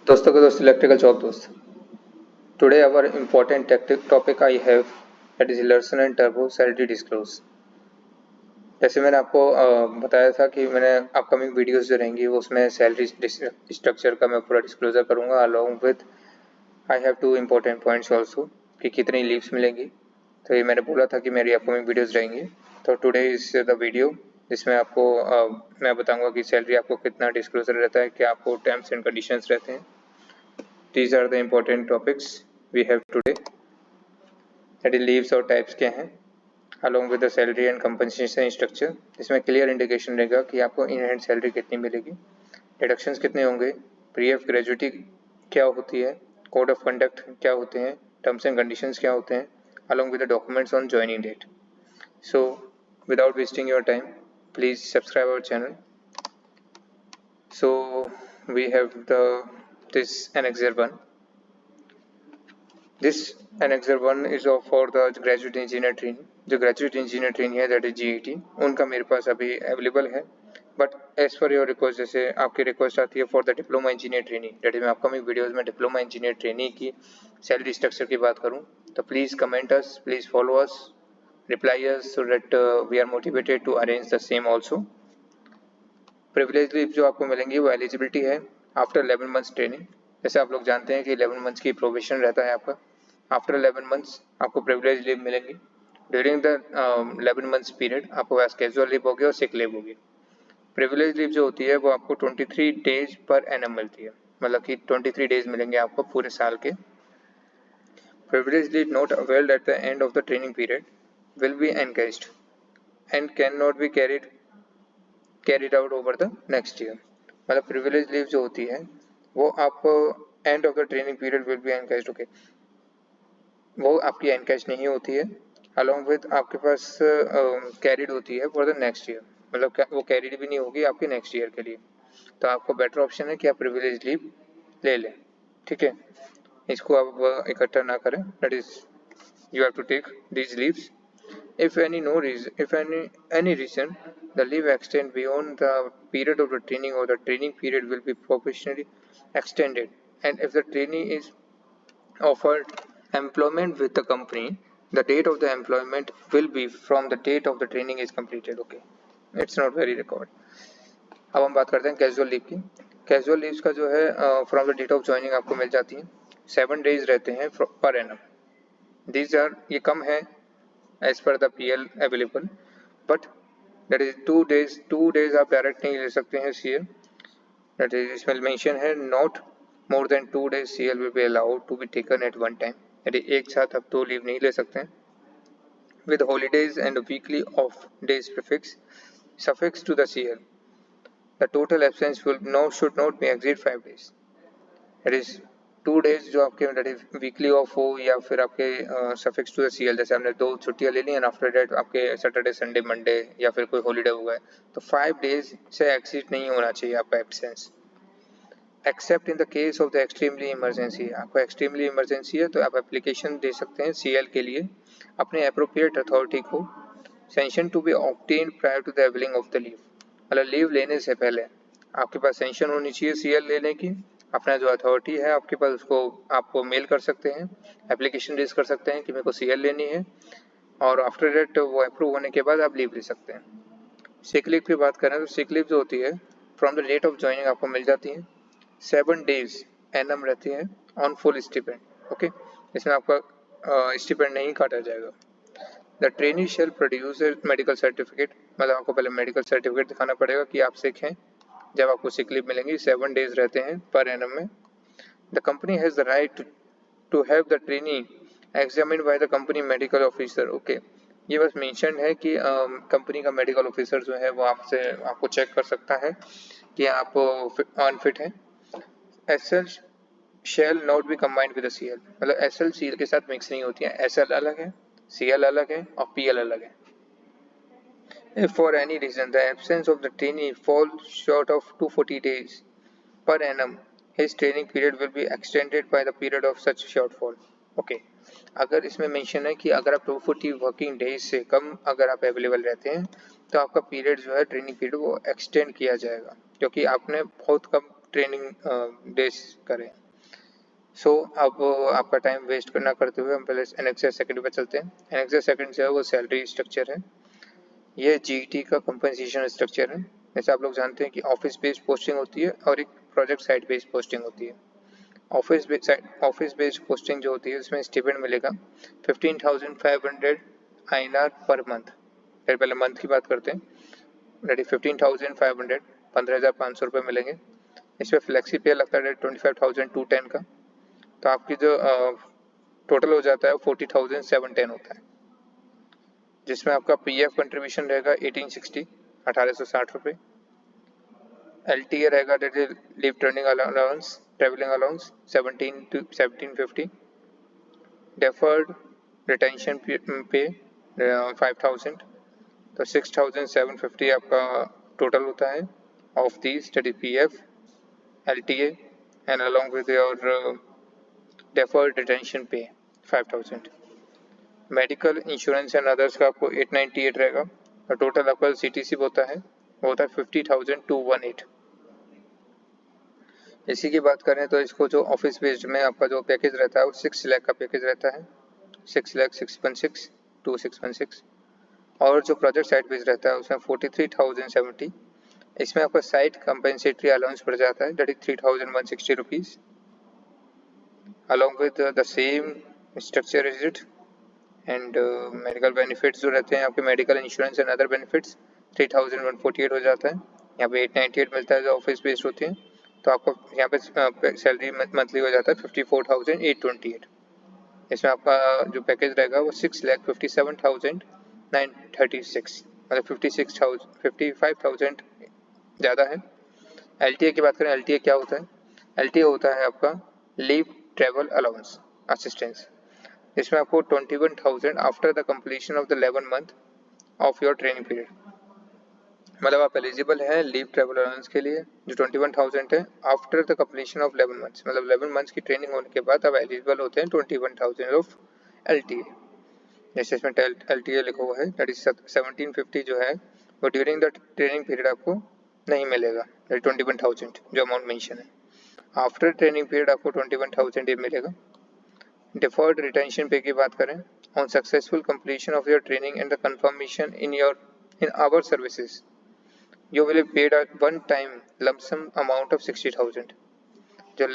दोस्तों के दोस्त इलेक्ट्रिकल शॉप दोस्त today our important topic I have that is Larsen and टर्बो सैलरी डिस्क्लोज। जैसे मैंने आपको बताया था कि मैंने अपकमिंग वीडियोस जो रहेंगी वो उसमें सैलरी स्ट्रक्चर का मैं पूरा डिस्क्लोजर करूंगा along with I have two important points also कि कितनी लीव्स मिलेंगी। तो ये मैंने बोला था कि मेरी अपकमिंग वीडियोज़ रहेंगी। तो टुडे इज द वीडियो जिसमें आपको मैं बताऊंगा कि सैलरी आपको कितना डिस्क्लोजर रहता है, क्या आपको टर्म्स एंड कंडीशंस रहते हैं। These are the important topics we have today. That is leaves और types क्या हैं, along with the salary and compensation structure. इसमें clear indication रहेगा कि आपको in hand salary कितनी मिलेगी, deductions कितने होंगे, pre-F gratuity क्या होती है, code of conduct क्या होते हैं, terms and conditions क्या होते हैं, along with the documents on joining date. So without wasting your time, please subscribe our channel. So we have this annexure 1. This annexure 1 is for the graduate engineer training. जो graduate engineer training है that is GET, उनका मेरे पास अभी available है। But as per your request, जैसे आपकी request आती है for the diploma engineer training, that is मैं अपकमिंग वीडियोस में डिप्लोमा इंजीनियर ट्रेनिंग की सैलरी स्ट्रक्चर की बात करूं, तो please comment us, please follow us, reply us so that we are motivated to arrange the same also. Privilege leave जो आपको मिलेंगी वो एलिजिबिलिटी है आफ्टर 11 मंथ्स ट्रेनिंग। जैसे आप लोग जानते हैं कि 11 मंथ्स की प्रोबेशन रहता है आपका। आफ्टर 11 मंथ्स आपको प्रिविलेज लीव मिलेंगी। ड्यूरिंग द 11 मंथ्स पीरियड आपको पास कैजुअल लीव होगी और सिक लीव होगी। प्रिविलेज लीव जो होती है वो आपको 23 डेज पर एनम मिलती है, मतलब कि 23 डेज मिलेंगे आपको पूरे साल के। Privilege leave not availed at the end of the training period will be encashed and can not be carried out over the next year. मतलब प्रिविलेज लीव जो होती है वो आपको end of the training period will be encashed, okay, वो आपकी encash नहीं होती है, अलॉन्ग विद आपके पास कैरिड होती है फॉर द नेक्स्ट ईयर, मतलब वो कैरिड भी नहीं होगी आपके नेक्स्ट ईयर के लिए। तो आपको बेटर ऑप्शन है कि आप प्रिविलेज लीव ले लें, ठीक है, इसको आप इकट्ठा ना करें। That is you have to take these leaves if any reason the leave extend beyond the period of the training or the training period will be proportionally extended, and if the trainee is offered employment with the company, the date of the employment will be from the date of the training is completed, okay, it's not very required. अब हम बात करते हैं casual leave की। Casual leaves का जो है from the date of joining आपको मिल जाती है, 7 डेज रहते हैं पर एनम। दीज आर, ये कम है as per the PL available, but that is 2 days आप डायरेक्ट नहीं ले सकते हैं CL, दैट इज इसमें मेंशन है not more than 2 days CL will be allowed to be taken at one time, यानी एक साथ आप 2 लीव नहीं ले सकते हैं। with holidays and weekly off days suffix to the CL, the total absence should not be exceed 5 days, that is 2 days जो आपके वीकली ऑफ हो या फिर आपके सफिक्स टू द CL, जैसे आपने 2 छुट्टियां ले ली एंड आफ्टर दैट आपके सैटरडे संडे मंडे या फिर कोई हॉलीडे हुआ है, तो 5 डेज से एक्सीड नहीं होना चाहिए आपका absence, accept in the case of the extremely emergency. आपको एक्सट्रीमली इमरजेंसी है तो आप एप्लीकेशन दे सकते हैं CL के लिए अपने अप्रोप्रिएट अथॉरिटी को, sanction to be obtain prior to the availing of the leave, मतलब लीव लेने से पहले आपके पास सेंशन होनी चाहिए CL लेने की। अपना जो अथॉरिटी है आपके पास उसको आपको मेल कर सकते हैं, एप्लीकेशन रेज कर सकते हैं कि मेरे को CL लेनी है, और आफ्टर डेट वो अप्रूव होने के बाद आप लीव ले सकते हैं। सिक लीव की बात करें तो सिक लीव जो होती है from the date of joining आपको मिल जाती है, 7 डेज एनम रहती है ऑन फुल स्टिपेंड, ओके, इसमें आपका स्टिपेंड नहीं काटा जाएगा। The trainee shall produce medical certificate, मतलब आपको पहले मेडिकल सर्टिफिकेट दिखाना पड़ेगा कि आप सिक हैं, जब आपको सिक लीव मिलेंगी। 7 डेज रहते हैं पर एनम में। The company has the right to have the trainee examined by the company medical officer, okay, ये बस मेंशन है कि कंपनी का मेडिकल ऑफिसर जो है वो आपको चेक कर सकता है कि आप अनफिट हैं। SL shall not be combined with the CL, मतलब SL CL के साथ मिक्स नहीं होती है, SL अलग है, CL अलग है और PL अलग है। If for any reason the absence of the trainee falls short of 240 days per annum, his training period will be extended by the period of such shortfall, okay, अगर इसमें mention है कि अगर आप 240 वर्किंग डेज से कम अगर आप available रहते हैं तो आपका पीरियड जो है ट्रेनिंग पीरियड वो एक्सटेंड किया जाएगा, क्योंकि आपने बहुत कम ट्रेनिंग डेज करें। सो अब आपका टाइम वेस्ट करना करते हुए हम पहले एनेक्सर सेकंड पे चलते हैं। एनेक्सर सेकंड जो है वो सैलरी स्ट्रक्चर है। ये जीईटी का कंपनसेशन स्ट्रक्चर है। जैसे आप लोग जानते हैं कि ऑफिस बेस्ड पोस्टिंग होती है और एक प्रोजेक्ट साइट बेस्ड पोस्टिंग होती है। ऑफिस बेस्ड पोस्टिंग जो होती है उसमें स्टिपेंड मिलेगा 15,500 INR पर मंथ। फिर पहले मंथ की बात करते हैं। दैट इज 15,500, 15,500 रुपये मिलेंगे। इसमें फ्लेक्सी पे लगता है 25,210 का, तो आपकी जो टोटल हो जाता है 40,710 होता है, जिसमें आपका पीएफ कंट्रीब्यूशन रहेगा 1860, 1860 रुपये। LTA रहेगा that is leave training allowance, travelling allowance 17 to 1750। Deferred retention पे 5,000, तो 6,750 आपका टोटल होता है of these that is PF, LTA and along with your deferred retention पे 5,000। मेडिकल इंश्योरेंस एंड अदर्स का आपको 898 रहेगा और टोटल आपका CTC होता है 50,218। इसी की बात करें तो इसको जो ऑफिस बेस्ड में आपका जो पैकेज रहता है वो 6 लाख का पैकेज रहता है, 6,616,2616। और जो प्रोजेक्ट साइट बेस्ड रहता है उसमें 43,070। इसमें आपका साइट कंपेंसेटरी अलाउंस पड़ जाता है that is 3,160 rupees along with the same structure is it. And medical benefits जो रहते हैं आपके medical insurance and other benefits 3,148 हो जाता है। यहाँ पे 898 मिलता है जो ऑफिस बेस्ड होती है, तो आपको यहाँ पे सैलरी मंथली हो जाता है 54,828। इसमें आपका जो पैकेज रहेगा वो 6,57,936, मतलब 55,000 ज़्यादा है। LTA की बात करें, LTA क्या होता है? LTA होता है आपका लीव ट्रेवल अलाउंस असिस्टेंस। इसमें आपको 21,000 after the completion of the 11 month of your training period, मतलब आप एलिजिबल हैं लीव ट्रेवल अलाउंस के लिए जो 21,000 है after the completion of 11 months, मतलब 11 मंथ्स की ट्रेनिंग होने के बाद आप एलिजिबल होते हैं 21,000 ऑफ LTA। जैसे इसमें LTA लिखा हुआ है दैट इज 1750 जो है वो ड्यूरिंग द ट्रेनिंग पीरियड आपको नहीं मिलेगा, 21,000 जो अमाउंट मेंशन है। आफ्टर ट्रेनिंग पीरियड आपको 21,000 ये मिलेगा। डिफर्ड रिटेंशन पे की बात करें, on successful completion of your training and the confirmation in our services you will be paid a one time lump sum amount of 60,000। जो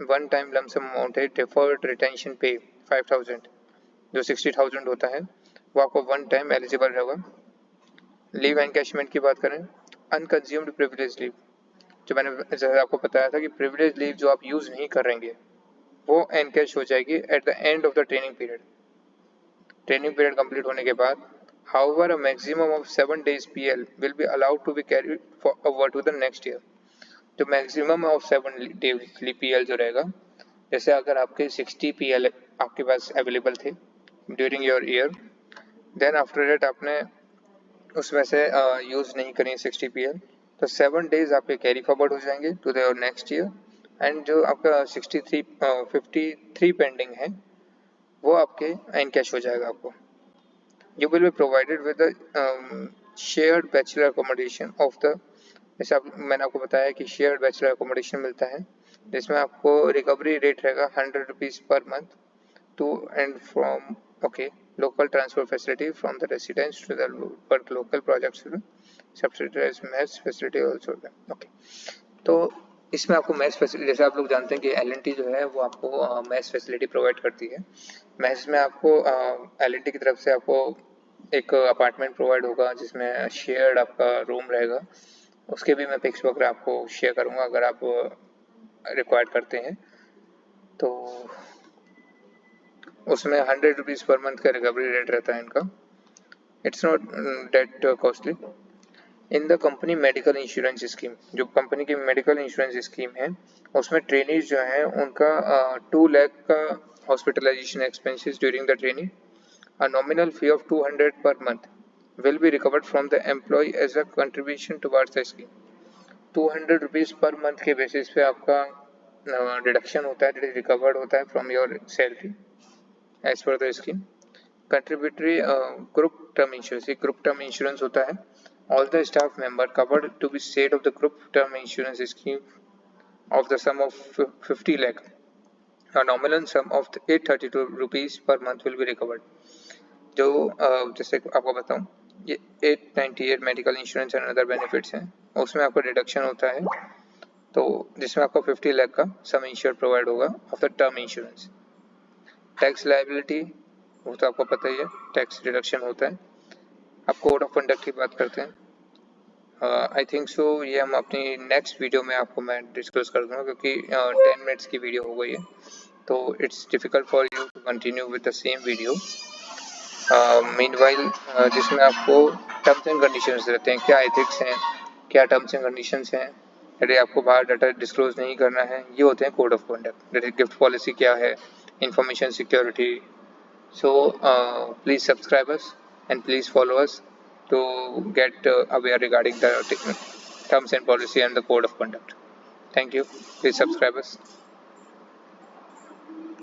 one time lump sum amount है deferred retention pay 5,000 जो 60,000 होता है वो आपको one time eligible रहेगा। Leave encashment की बात करें, अनकंज्यूम्ड प्रिविलेज लीव, जो मैंने जैसे आपको बताया था कि प्रिविलेज लीव जो आप यूज नहीं करेंगे वो एनकैश हो जाएगी eight the end of the training period. Training period complete होने के बाद however a maximum of 7 days PL will be allowed to be carried forward to the next year। जो मैक्सिमम ऑफ 7 डेज PL जो रहेगा, जैसे अगर आपके 60 PL आपके पास अवेलेबल थे during your year, then after date आपने उसमें से यूज़ नहीं करें 60 PL, तो 7 डेज आपके कैरी फॉरवर्ड हो जाएंगे to the next year. And जो आपका 53 पेंडिंग है वो आपके एनकैश हो जाएगा आपको। You will be provided with the shared bachelor accommodation of the, जैसे मैंने आपको बताया कि शेयर्ड बैचलर अकोमोडेशन मिलता है जिसमें आपको रिकवरी रेट रहेगा 100 rupees per month to and from local transport facility from the residence to the local projects subsidize mess facility also. तो इसमें आपको मेस फैसिलिटी, जैसे आप लोग जानते हैं कि L&T जो है वो आपको मेस फैसिलिटी प्रोवाइड करती है। मेस में आपको L&T की तरफ से आपको एक अपार्टमेंट प्रोवाइड होगा जिसमें शेयर्ड आपका रूम रहेगा। उसके भी मैं पिक्स वगैरह आपको शेयर करूँगा अगर आप रिक्वायर्ड करते हैं। तो उसमें 100 रुपीज़ पर मंथ का रिकवरी रेट रहता है इनका। It's not that costly. In the company medical insurance scheme, जो कंपनी की मेडिकल इंश्योरेंस स्कीम है उसमें ट्रेनीज जो हैं उनका 2 लाख का hospitalisation expenses during the training, a nominal fee of 200 per month will be recovered from the employee as a contribution towards the scheme। 200 rupees per month के basis पे आपका deduction होता है, रिकवर्ड होता है from your salary as per the scheme. Contributory group term insurance, एक group term insurance होता है। All the staff member covered to be set off the group term insurance scheme of the sum of 50 lakh, a nominal sum of 832 rupees per month will be recovered. जो जैसे आपको बताऊं, ये 898 medical insurance and other benefits हैं, उसमें आपको deduction होता है, तो जिसमें आपको 50 लाख का सम इंश्योर प्रोवाइड होगा of the term insurance. Tax liability, वो तो आपको पता ही है, टैक्स डिडक्शन होता है। अब कोड ऑफ कंडक्ट की बात करते हैं। आई थिंक सो ये हम अपनी नेक्स्ट वीडियो में आपको मैं डिस्कस कर दूंगा, क्योंकि 10 मिनट्स की वीडियो हो गई है, तो it's difficult for you to continue with the same video. Meanwhile जिसमें आपको टर्म्स एंड कंडीशंस रहते हैं, क्या एथिक्स हैं, क्या टर्म्स एंड कंडीशंस हैं, यदि आपको बाहर डाटा डिस्क्लोज नहीं करना है, ये होते हैं कोड ऑफ कंडक्ट। जैसे गिफ्ट पॉलिसी क्या है, information security. So please subscribe us and please follow us to get aware regarding the terms and policy and the code of conduct. Thank you. Please subscribe us.